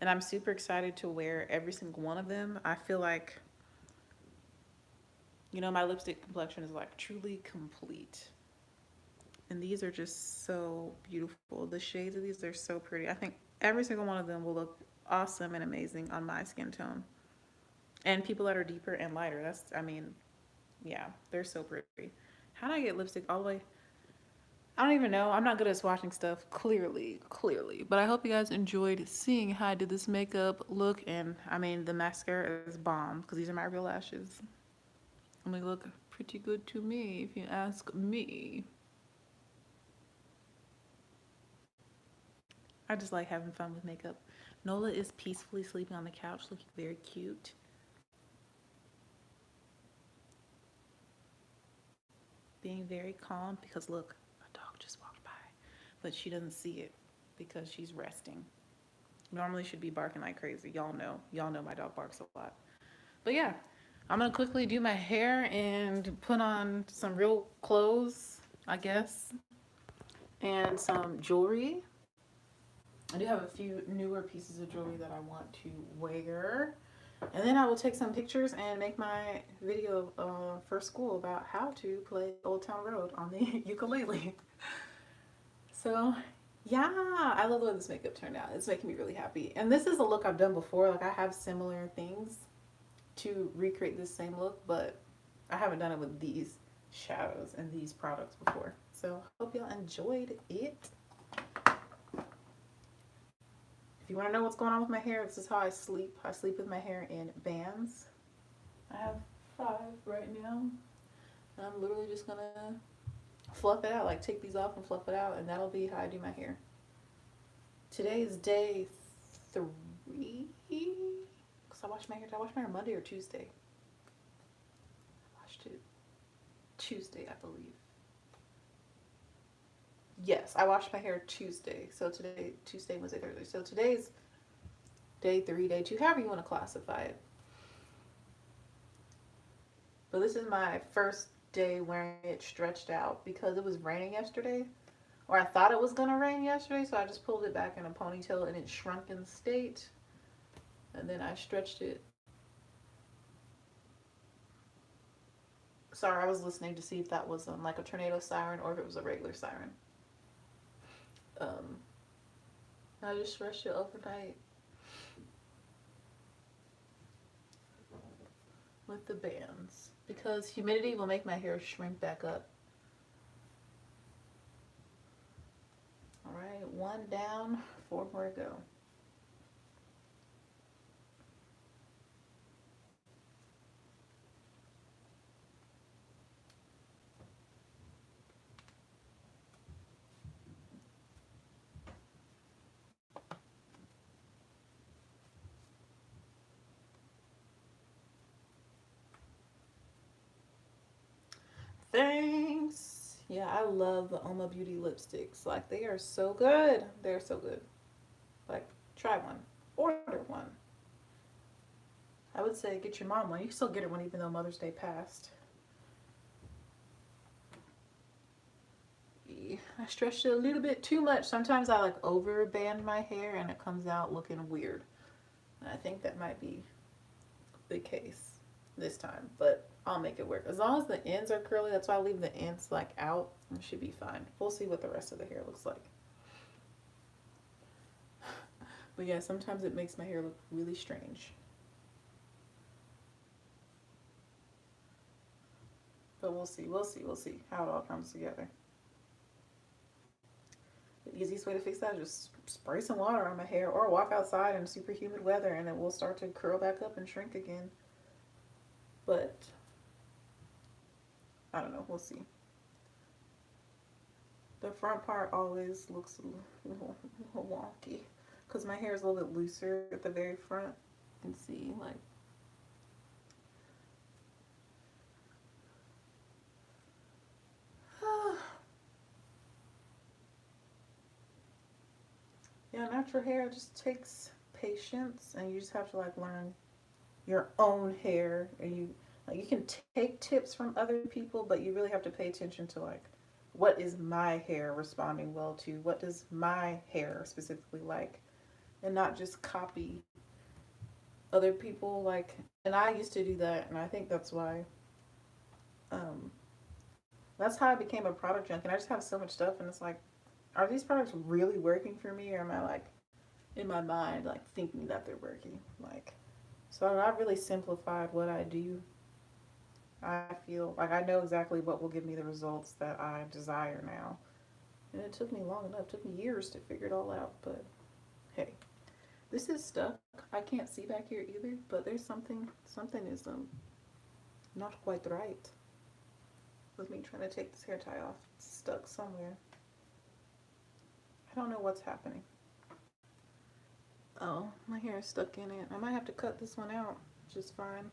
[SPEAKER 1] And I'm super excited to wear every single one of them. I feel like, you know, my lipstick complexion is like truly complete. And these are just so beautiful. The shades of these, they're so pretty. I think every single one of them will look awesome and amazing on my skin tone. And people that are deeper and lighter. Yeah, they're so pretty. How did I get lipstick all the way? I don't even know. I'm not good at swatching stuff, clearly. But I hope you guys enjoyed seeing how I did this makeup look. And I mean, the mascara is bomb because these are my real lashes. And they look pretty good to me, if you ask me. I just like having fun with makeup. Nola is peacefully sleeping on the couch, looking very cute. Being very calm because look, a dog just walked by, but she doesn't see it because she's resting. Normally she'd be barking like crazy. Y'all know my dog barks a lot. But yeah, I'm gonna quickly do my hair and put on some real clothes, I guess, and some jewelry. I do have a few newer pieces of jewelry that I want to wear. And then I will take some pictures and make my video for school about how to play Old Town Road on the ukulele. So yeah, I love the way this makeup turned out. It's making me really happy. And this is a look I've done before. Like I have similar things to recreate this same look, but I haven't done it with these shadows and these products before. So hope y'all enjoyed it. If you want to know what's going on with my hair, this is how I sleep. I sleep with my hair in bands. I have 5 right now. And I'm literally just going to fluff it out. Like take these off and fluff it out. And that'll be how I do my hair. Today is day 3. Because I washed my hair. Did I wash my hair Monday or Tuesday? I washed it Tuesday, I believe. Yes, I washed my hair Tuesday. So today, Tuesday, Wednesday, Thursday. So today's day 3, day 2, however you want to classify it. But this is my first day wearing it stretched out because it was raining yesterday. Or I thought it was going to rain yesterday, so I just pulled it back in a ponytail in its shrunken state. And then I stretched it. Sorry, I was listening to see if that was like a tornado siren or if it was a regular siren. I just stretched it overnight with the bands because humidity will make my hair shrink back up. All right, 1 down, 4 more to go. Thanks. Yeah, I love the Oma Beauty lipsticks. Like, they are so good. They're so good. Like, try one. Order one. I would say get your mom one. You can still get her one even though Mother's Day passed. I stretched it a little bit too much. Sometimes I like over band my hair and it comes out looking weird. And I think that might be the case this time, but I'll make it work. As long as the ends are curly, that's why I leave the ends like out. It should be fine. We'll see what the rest of the hair looks like. But yeah, sometimes it makes my hair look really strange. But we'll see how it all comes together. The easiest way to fix that is just spray some water on my hair or walk outside in super humid weather and it will start to curl back up and shrink again. But I don't know, we'll see. The front part always looks a little wonky because my hair is a little bit looser at the very front. You can see like yeah, natural hair just takes patience and you just have to like learn your own hair, and you can take tips from other people, but you really have to pay attention to like what is my hair responding well to, what does my hair specifically like, and not just copy other people. Like, and I used to do that, and I think that's why that's how I became a product junkie. And I just have so much stuff and it's like, are these products really working for me, or am I like in my mind like thinking that they're working? Like, so I've really simplified what I do. I feel like I know exactly what will give me the results that I desire now. And it took me long enough. It took me years to figure it all out. But hey, this is stuck. I can't see back here either. But there's something is not quite right with me trying to take this hair tie off. It's stuck somewhere. I don't know what's happening. Oh, my hair is stuck in it. I might have to cut this one out, which is fine.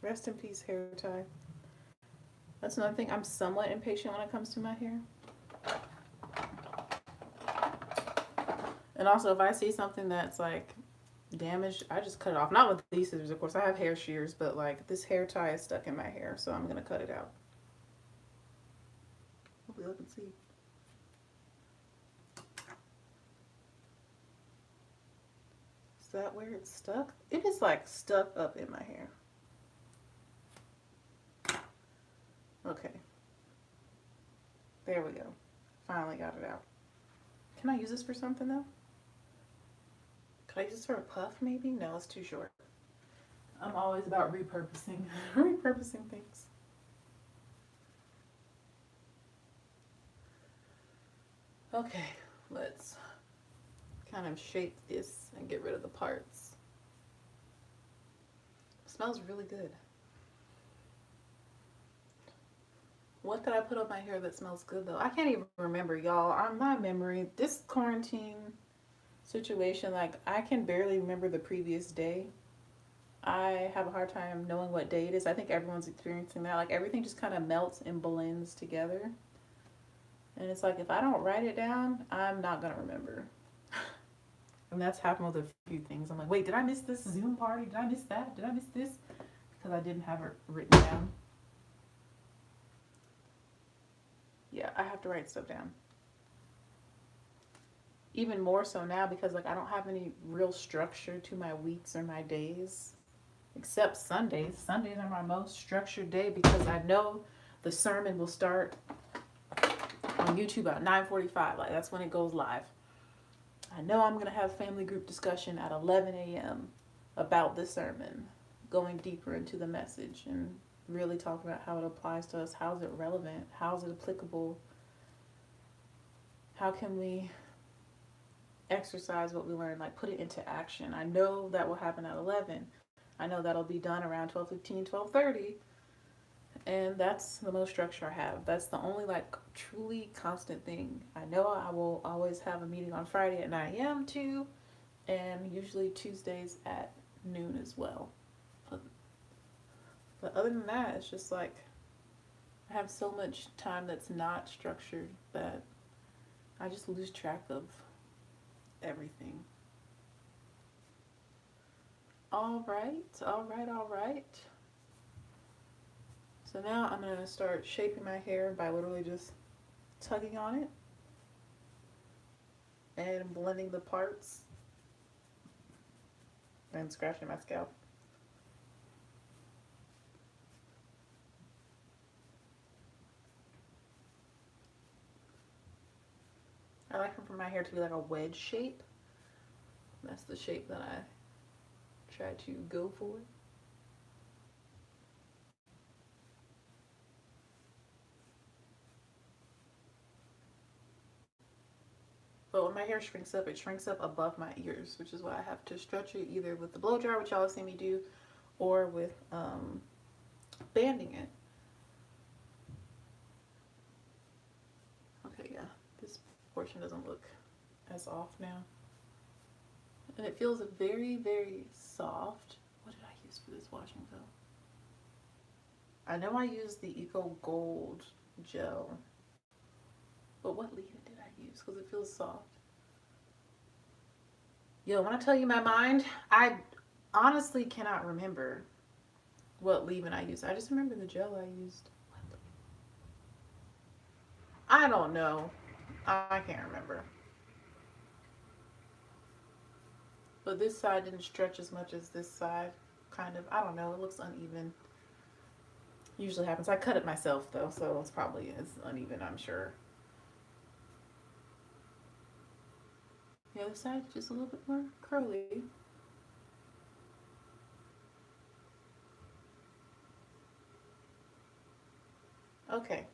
[SPEAKER 1] Rest in peace, hair tie. That's another thing. I'm somewhat impatient when it comes to my hair. And also, if I see something that's like damaged, I just cut it off. Not with these scissors, of course. I have hair shears, but like this hair tie is stuck in my hair, so I'm gonna cut it out. Hopefully, you can see. Is that where it's stuck? It is like stuck up in my hair. Okay. There we go. Finally got it out. Can I use this for something though? Could I use this for a puff maybe? No, it's too short. I'm always about repurposing. Repurposing things. Okay, let's kind of shape this and get rid of the parts. It smells really good. What did I put on my hair that smells good though? I can't even remember, y'all. On my memory, this quarantine situation, like I can barely remember the previous day. I have a hard time knowing what day it is. I think everyone's experiencing that. Like everything just kind of melts and blends together. And it's like if I don't write it down, I'm not gonna remember. And that's happened with a few things. I'm like, wait, did I miss this Zoom party? Did I miss that? Did I miss this? Because I didn't have it written down. Yeah, I have to write stuff down. Even more so now because like I don't have any real structure to my weeks or my days. Except Sundays. Sundays are my most structured day because I know the sermon will start on YouTube at 9:45. Like that's when it goes live. I know I'm going to have family group discussion at 11 a.m. about the sermon, going deeper into the message and really talking about how it applies to us. How is it relevant? How is it applicable? How can we exercise what we learn, like put it into action? I know that will happen at 11. I know that'll be done around 12:15, 12:30. And that's the most structure I have. That's the only like truly constant thing. I know I will always have a meeting on Friday at 9 a.m. too, and usually Tuesdays at noon as well. But other than that, it's just like I have so much time that's not structured that I just lose track of everything. All right, all right, all right. So now I'm going to start shaping my hair by literally just tugging on it and blending the parts and scratching my scalp. I like for my hair to be like a wedge shape. That's the shape that I try to go for. But when my hair shrinks up, it shrinks up above my ears, which is why I have to stretch it either with the blow dryer, which y'all have seen me do, or with banding it. Okay, yeah, this portion doesn't look as off now. And it feels very, very soft. What did I use for this washing though? I know I used the Eco Gold gel, but what leave-in did I use? Because it feels soft. Yo, when I tell you my mind, I honestly cannot remember what leave-in I used. I just remember the gel I used. I don't know. I can't remember. But this side didn't stretch as much as this side. Kind of. I don't know. It looks uneven. Usually happens. I cut it myself though, so it's probably uneven, I'm sure. The other side just a little bit more curly. Okay.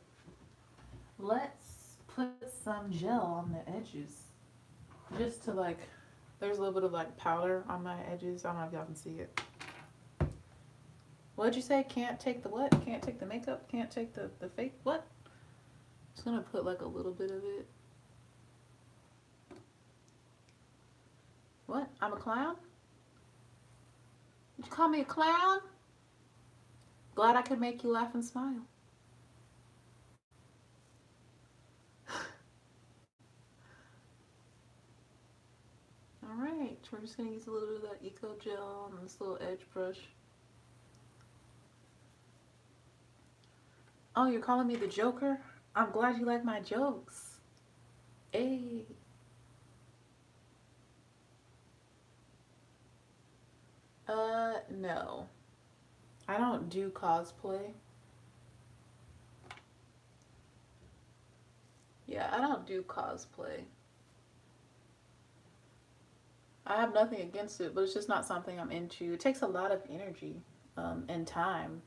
[SPEAKER 1] Let's put some gel on the edges. Just to like, there's a little bit of like powder on my edges. I don't know if y'all can see it. What'd you say? Can't take the what? Can't take the makeup? Can't take the fake what? Just gonna put like a little bit of it. What? I'm a clown? Did you call me a clown? Glad I could make you laugh and smile. Alright, we're just gonna use a little bit of that Eco Gel on this little edge brush. Oh, you're calling me the Joker? I'm glad you like my jokes. Hey. No. I don't do cosplay. Yeah, I don't do cosplay. I have nothing against it, but it's just not something I'm into. It takes a lot of energy and time.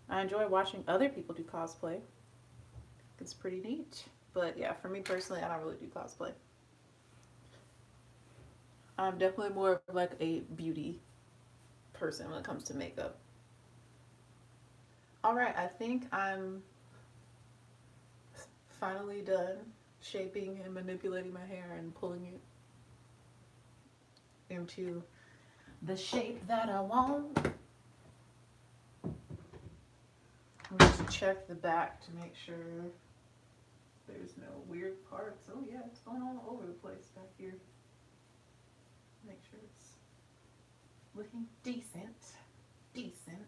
[SPEAKER 1] I enjoy watching other people do cosplay. It's pretty neat. But yeah, for me personally, I don't really do cosplay. I'm definitely more of like a beauty person when it comes to makeup. Alright, I think I'm finally done shaping and manipulating my hair and pulling it into the shape that I want. I'm just check the back to make sure there's no weird parts. Oh yeah, it's going all over the place back here. Make sure it's looking decent. Decent.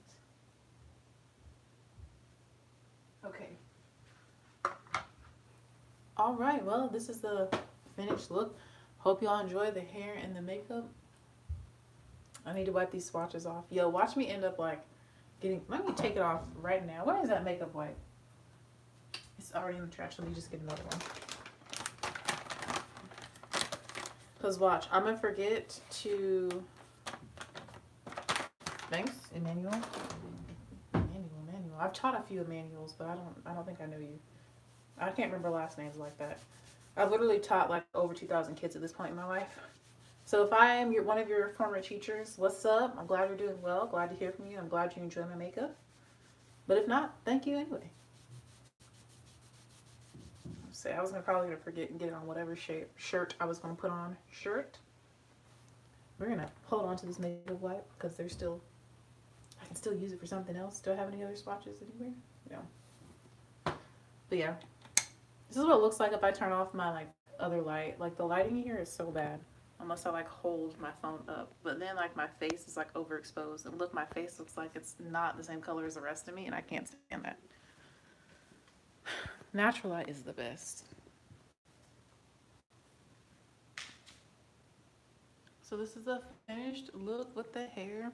[SPEAKER 1] Okay. Alright, well, this is the finished look. Hope y'all enjoy the hair and the makeup. I need to wipe these swatches off. Yo, watch me end up like getting, let me take it off right now. Where is that makeup wipe? It's already in the trash. Let me just get another one. Because watch, I'm going to forget to, thanks, Emmanuel. Emmanuel. I've taught a few Emmanuels, but I don't think I know you. I can't remember last names like that. I've literally taught like over 2,000 kids at this point in my life. So if I am one of your former teachers, what's up? I'm glad you're doing well. Glad to hear from you. I'm glad you enjoy my makeup. But if not, thank you anyway. Say I was probably gonna forget and get it on whatever shirt I was gonna put on. We're gonna hold on to this makeup wipe because there's still, I can still use it for something else. Do I have any other swatches anywhere? No. But yeah, this is what it looks like if I turn off my like other light. Like the lighting here is so bad unless I like hold my phone up. But then like my face is like overexposed, and look, my face looks like it's not the same color as the rest of me, and I can't stand that. Natural light is the best. So this is the finished look with the hair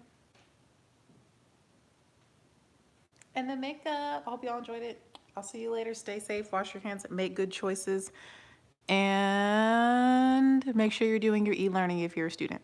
[SPEAKER 1] and the makeup. I hope y'all enjoyed it. I'll see you later. Stay safe, wash your hands, make good choices, and make sure you're doing your e-learning if you're a student.